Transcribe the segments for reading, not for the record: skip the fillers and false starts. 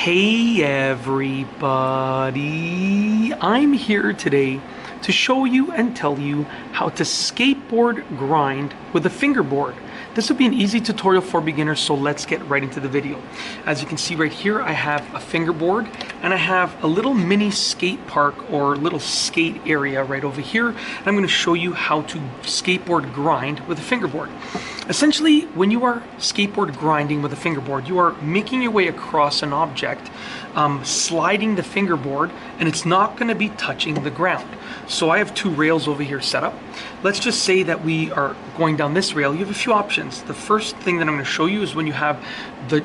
Hey everybody, I'm here today to show you and tell you how to skateboard grind with a fingerboard. This will be an easy tutorial for beginners, so let's get right into the video. As you can see right here, I have a fingerboard and I have a little mini skate park or little skate area right over here. And I'm going to show you how to skateboard grind with a fingerboard. Essentially, when you are skateboard grinding with a fingerboard, you are making your way across an object, sliding the fingerboard, and it's not going to be touching the ground. So I have two rails over here set up. Let's just say that we are going down this rail. You have a few options. The first thing that I'm going to show you is when you have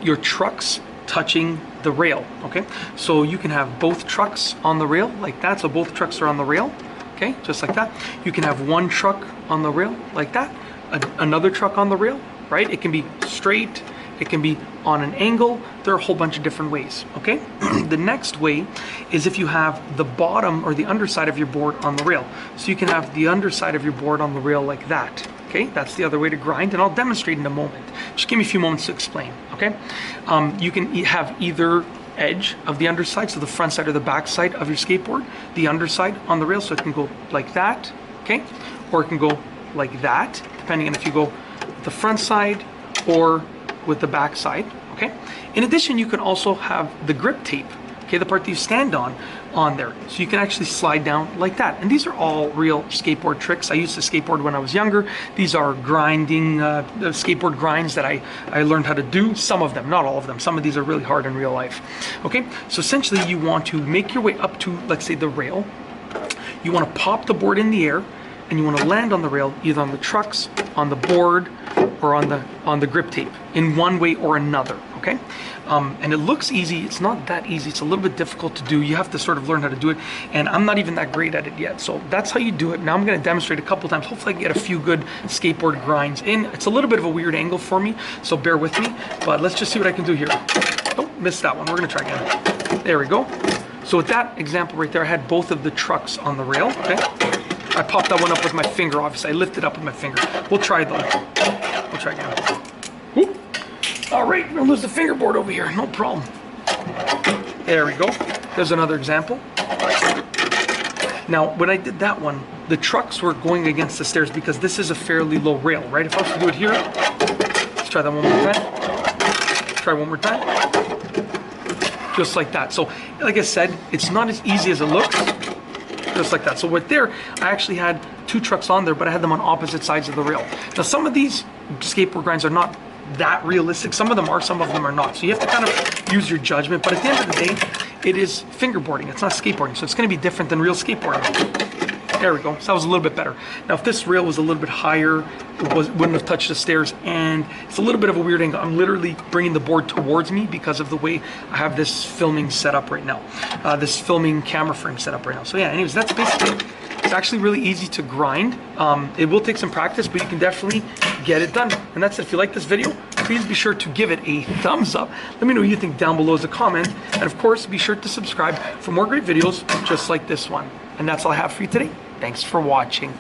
your trucks touching the rail, okay? So you can have both trucks on the rail like that. So both trucks are on the rail, okay? Just like that. You can have one truck on the rail like that. Another truck on the rail, right? It can be straight, it can be on an angle. There are a whole bunch of different ways, okay? The next way is if you have the bottom or the underside of your board on the rail. So you can have the underside of your board on the rail like that, okay? That's the other way to grind, and I'll demonstrate in a moment. Just give me a few moments to explain, okay? You can have either edge of the underside, so the front side or the back side of your skateboard, the underside on the rail, so it can go like that, okay? Or it can go like that, depending on if you go with the front side or with the back side, okay? In addition, you can also have the grip tape, okay, the part that you stand on there. So you can actually slide down like that. And these are all real skateboard tricks. I used to skateboard when I was younger. These are grinding, skateboard grinds that I learned how to do. Some of them, not all of them. Some of these are really hard in real life, okay? So essentially you want to make your way up to, let's say, the rail. You want to pop the board in the air, and you want to land on the rail, either on the trucks, on the board, or on the grip tape, in one way or another, okay? And it looks easy. It's not that easy. It's a little bit difficult to do. You have to sort of learn how to do it, and I'm not even that great at it yet. So that's how you do it. Now I'm going to demonstrate a couple times. Hopefully I can get a few good skateboard grinds in. It's a little bit of a weird angle for me, so bear with me, but let's just see what I can do here. Oh, missed that one. We're going to try again. There we go. So with that example right there, I had both of the trucks on the rail, okay? I popped that one up with my finger, obviously. I lifted up with my finger. We'll try though. We'll try again. Whoop. All right, we're gonna lose the fingerboard over here. No problem. There we go. There's another example. Now, when I did that one, the trucks were going against the stairs because this is a fairly low rail, right? If I was to do it here, let's try that one more time. Try one more time. Just like that. So, like I said, it's not as easy as it looks. Just like that. So right there, I actually had two trucks on there, but I had them on opposite sides of the rail. Now some of these skateboard grinds are not that realistic. Some of them are, some of them are not. So you have to kind of use your judgment. But at the end of the day, it is fingerboarding. It's not skateboarding. So it's going to be different than real skateboarding. There we go. So that was a little bit better. Now if this rail was a little bit higher, it wouldn't have touched the stairs, and it's a little bit of a weird angle. I'm literally bringing the board towards me because of the way I have this filming set up right now. This filming camera frame set up right now. So yeah, anyways, that's basically it. It's actually really easy to grind. It will take some practice, but you can definitely get it done. And that's it. If you like this video, please be sure to give it a thumbs up. Let me know what you think down below as a comment. And of course, be sure to subscribe for more great videos just like this one. And that's all I have for you today. Thanks for watching.